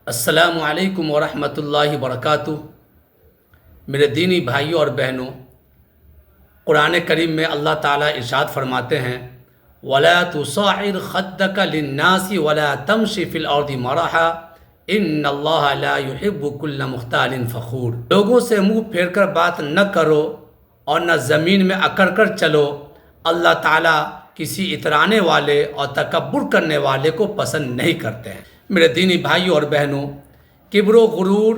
السلام علیکم ورحمۃ اللہ وبرکاتہ۔ میرے دینی بھائیوں اور بہنوں، قرآن کریم میں اللہ تعالیٰ ارشاد فرماتے ہیں وَلَا تُصَعِّرْ خَدَّكَ لِلنَّاسِ وَلَا تَمْشِ فِي الْأَرْضِ مَرَحًا إِنَّ اللَّهَ لَا يُحِبُّ كُلَّ مُخْتَالٍ فَخُورٍ۔ لوگوں سے منہ پھیر کر بات نہ کرو اور نہ زمین میں اکڑ کر چلو۔ اللہ تعالیٰ کسی اترانے والے اور تکبر کرنے والے کو پسند نہیں کرتے ہیں۔ میرے دینی بھائیوں اور بہنوں، کبر و غرور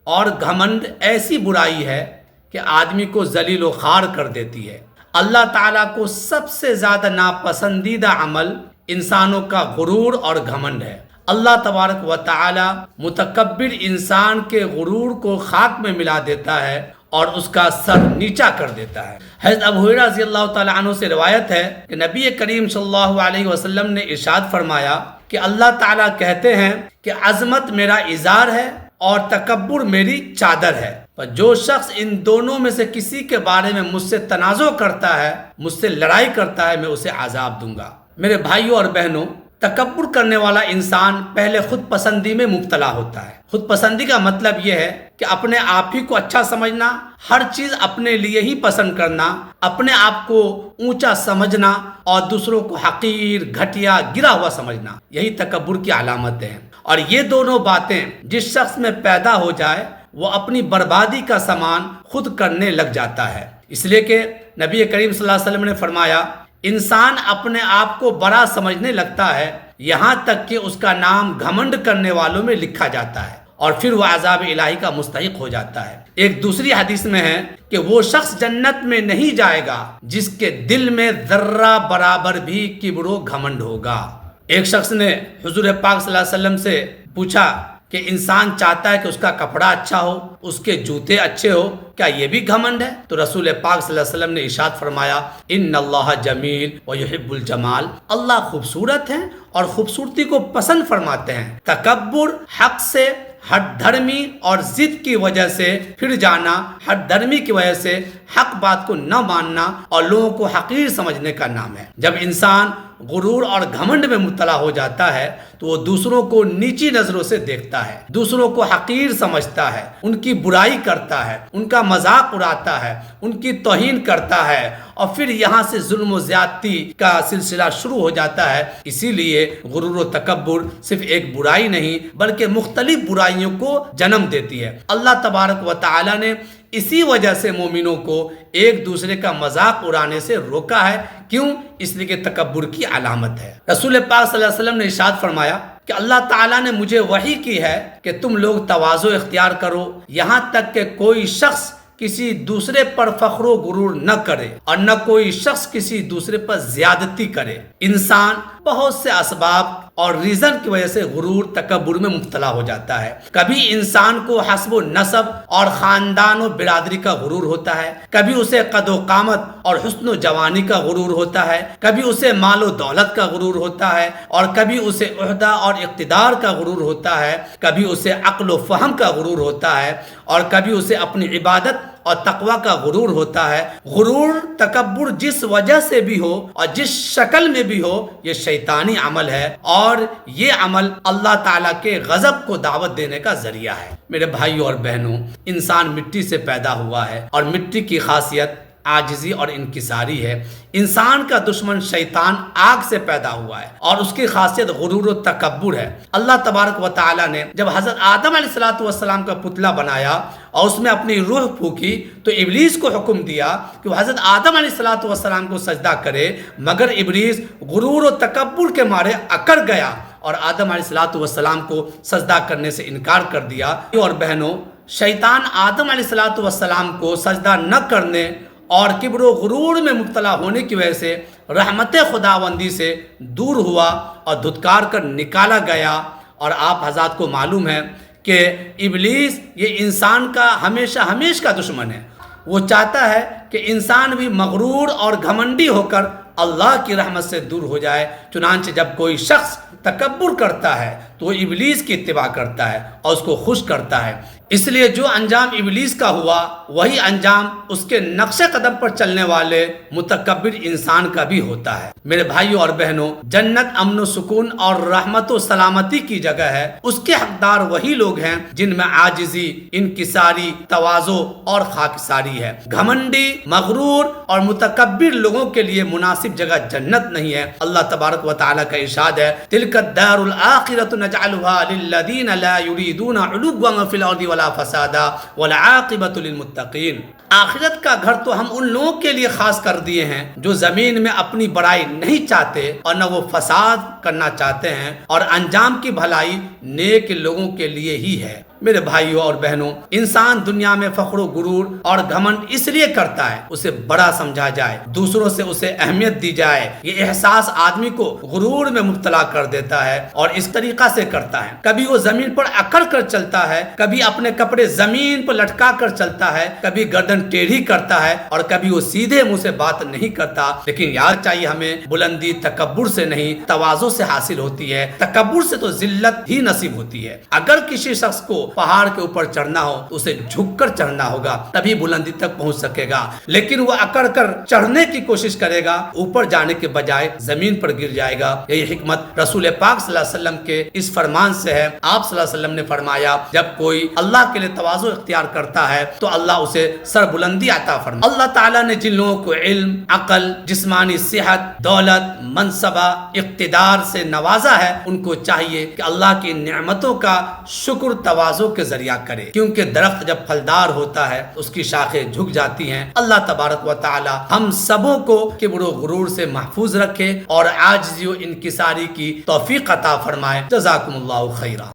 اور گھمنڈ ایسی برائی ہے کہ آدمی کو ذلیل و خوار کر دیتی ہے۔ اللہ تعالیٰ کو سب سے زیادہ ناپسندیدہ عمل انسانوں کا غرور اور گھمنڈ ہے۔ اللہ تبارک و تعالی متکبر انسان کے غرور کو خاک میں ملا دیتا ہے اور اس کا سر نیچا کر دیتا ہے۔ حضرت ابو ہریرہ رضی اللہ تعالی عنہ سے روایت ہے کہ نبی کریم صلی اللہ علیہ وسلم نے ارشاد فرمایا کہ اللہ تعالیٰ کہتے ہیں کہ عظمت میرا ازار ہے اور تکبر میری چادر ہے، پر جو شخص ان دونوں میں سے کسی کے بارے میں مجھ سے تنازع کرتا ہے، مجھ سے لڑائی کرتا ہے، میں اسے عذاب دوں گا۔ میرے بھائیوں اور بہنوں، تکبر کرنے والا انسان پہلے خود پسندی میں مبتلا ہوتا ہے۔ خود پسندی کا مطلب یہ ہے کہ اپنے آپ ہی کو اچھا سمجھنا، ہر چیز اپنے لیے ہی پسند کرنا، اپنے آپ کو اونچا سمجھنا اور دوسروں کو حقیر، گھٹیا، گرا ہوا سمجھنا، یہی تکبر کی علامتیں ہیں۔ اور یہ دونوں باتیں جس شخص میں پیدا ہو جائے وہ اپنی بربادی کا سامان خود کرنے لگ جاتا ہے۔ اس لیے کہ نبی کریم صلی اللہ علیہ وسلم نے فرمایا انسان اپنے آپ کو بڑا سمجھنے لگتا ہے یہاں تک کہ اس کا نام گھمنڈ کرنے والوں میں لکھا جاتا ہے اور پھر وہ عذاب الہی کا مستحق ہو جاتا ہے۔ ایک دوسری حدیث میں ہے کہ وہ شخص جنت میں نہیں جائے گا جس کے دل میں ذرہ برابر بھی کبر و گھمنڈ ہوگا۔ ایک شخص نے حضور پاک صلی اللہ علیہ وسلم سے پوچھا کہ انسان چاہتا ہے کہ اس کا کپڑا اچھا ہو، اس کے جوتے اچھے ہو، کیا یہ بھی گھمنڈ ہے؟ تو رسول پاک صلی اللہ علیہ وسلم نے ارشاد فرمایا ان اللہ جمیل ویحب الجمال، اللہ خوبصورت ہے اور خوبصورتی کو پسند فرماتے ہیں۔ تکبر حق سے ہٹ دھرمی اور ضد کی وجہ سے پھر جانا، ہٹ دھرمی کی وجہ سے حق بات کو نہ ماننا اور لوگوں کو حقیر سمجھنے کا نام ہے۔ جب انسان غرور اور گھمنڈ میں مبتلا ہو جاتا ہے تو وہ دوسروں کو نیچی نظروں سے دیکھتا ہے، دوسروں کو حقیر سمجھتا ہے، ان کی برائی کرتا ہے، ان کا مذاق اڑاتا ہے، ان کی توہین کرتا ہے اور پھر یہاں سے ظلم و زیادتی کا سلسلہ شروع ہو جاتا ہے۔ اسی لیے غرور و تکبر صرف ایک برائی نہیں بلکہ مختلف برائیوں کو جنم دیتی ہے۔ اللہ تبارک و تعالی نے اسی وجہ سے مومنوں کو ایک دوسرے کا مذاق اڑانے سے روکا ہے۔ کیوں؟ اس لیے کہ تکبر کی علامت ہے۔ رسول پاک صلی اللہ علیہ وسلم نے ارشاد فرمایا کہ اللہ تعالیٰ نے مجھے وحی کی ہے کہ تم لوگ تواضع اختیار کرو یہاں تک کہ کوئی شخص کسی دوسرے پر فخر و غرور نہ کرے اور نہ کوئی شخص کسی دوسرے پر زیادتی کرے۔ انسان بہت سے اسباب اور ریزن کی وجہ سے غرور تکبر میں مبتلا ہو جاتا ہے۔ کبھی انسان کو حسب و نسب اور خاندان و برادری کا غرور ہوتا ہے، کبھی اسے قد و قامت اور حسن و جوانی کا غرور ہوتا ہے، کبھی اسے مال و دولت کا غرور ہوتا ہے اور کبھی اسے عہدہ اور اقتدار کا غرور ہوتا ہے، کبھی اسے عقل و فہم کا غرور ہوتا ہے اور کبھی اسے اپنی عبادت اور تقوی کا غرور ہوتا ہے۔ غرور تکبر جس وجہ سے بھی ہو اور جس شکل میں بھی ہو یہ شیطانی عمل ہے اور یہ عمل اللہ تعالیٰ کے غضب کو دعوت دینے کا ذریعہ ہے۔ میرے بھائیوں اور بہنوں، انسان مٹی سے پیدا ہوا ہے اور مٹی کی خاصیت عاجزی اور انکساری ہے۔ انسان کا دشمن شیطان آگ سے پیدا ہوا ہے اور اس کی خاصیت غرور و تکبر ہے۔ اللہ تبارک و تعالی نے جب حضرت آدم علیہ السلام کا پتلا بنایا اور اس میں اپنی روح پھونکی تو ابلیس کو حکم دیا کہ وہ حضرت آدم علیہ السلام کو سجدہ کرے، مگر ابلیس غرور و تکبر کے مارے اکڑ گیا اور آدم علیہ السلام کو سجدہ کرنے سے انکار کر دیا۔ اور بہنوں، شیطان آدم علیہ السلام کو سجدہ نہ کرنے اور کبر و غرور میں مبتلا ہونے کی وجہ سے رحمت خداوندی سے دور ہوا اور دھتکار کر نکالا گیا۔ اور آپ حضرات کو معلوم ہے کہ ابلیس یہ انسان کا ہمیشہ کا دشمن ہے۔ وہ چاہتا ہے کہ انسان بھی مغرور اور گھمنڈی ہو کر اللہ کی رحمت سے دور ہو جائے۔ چنانچہ جب کوئی شخص تکبر کرتا ہے تو وہ ابلیس کی اتباع کرتا ہے اور اس کو خوش کرتا ہے۔ اس لیے جو انجام ابلیس کا ہوا وہی انجام اس کے نقش قدم پر چلنے والے متکبر انسان کا بھی ہوتا ہے۔ میرے بھائیوں اور بہنوں، جنت امن و سکون اور رحمت و سلامتی کی جگہ ہے۔ اس کے حقدار وہی لوگ ہیں جن میں عاجزی، انکساری، تواضع اور خاکساری ہے۔ گھمنڈی، مغرور اور متکبر لوگوں کے لیے مناسب جگہ جنت نہیں ہے۔ اللہ تبارک و تعالیٰ کا ارشاد ہے، تلک الدار الآخرۃ نجعلها للذین لا یریدون علوا فی الارض ولا فسادا والعاقبۃ للمتقین۔ آخرت کا گھر تو ہم ان لوگوں کے لیے خاص کر دیے ہیں جو زمین میں اپنی بڑائی نہیں چاہتے اور نہ وہ فساد کرنا چاہتے ہیں، اور انجام کی بھلائی نیک لوگوں کے لیے ہی ہے۔ میرے بھائیوں اور بہنوں، انسان دنیا میں فخر و غرور اور گھمنڈ اس لیے کرتا ہے اسے بڑا سمجھا جائے، دوسروں سے اسے اہمیت دی جائے۔ یہ احساس آدمی کو غرور میں مبتلا کر دیتا ہے اور اس طریقہ سے کرتا ہے، کبھی وہ زمین پر اکڑ کر چلتا ہے، کبھی اپنے کپڑے زمین پر لٹکا کر چلتا ہے، کبھی گردن ٹیڑھی کرتا ہے اور کبھی وہ سیدھے منہ سے بات نہیں کرتا۔ لیکن یاد چاہیے ہمیں، بلندی تکبر سے نہیں تواضع سے حاصل ہوتی ہے۔ تکبر سے تو ذلت ہی نصیب ہوتی ہے۔ اگر کسی شخص کو پہاڑ کے اوپر چڑھنا ہو تو اسے جھک کر چڑھنا ہوگا، تبھی بلندی تک پہنچ سکے گا، لیکن وہ اکڑ کر چڑھنے کی کوشش کرے گا، اوپر جانے کے بجائے زمین پر گر جائے گا۔ یہی حکمت رسول پاک صلی اللہ علیہ وسلم کے اس فرمان سے ہے۔ آپ صلی اللہ علیہ وسلم نے فرمایا، جب کوئی اللہ کے لیے تواضع اختیار کرتا ہے تو اللہ اسے سر بلندی عطا فرماتا ہے۔ اللہ تعالیٰ نے جن لوگوں کو علم، عقل، جسمانی صحت، دولت، منصبہ، اقتدار سے نوازا ہے، ان کو چاہیے کہ اللہ کی نعمتوں کا شکر تواضع کے ذریعہ کرے، کیونکہ درخت جب پھلدار ہوتا ہے اس کی شاخیں جھک جاتی ہیں۔ اللہ تبارک و تعالی ہم سبوں کو کبر و غرور سے محفوظ رکھے اور عاجزی و انکساری کی توفیق عطا فرمائے۔ جزاکم اللہ خیرا۔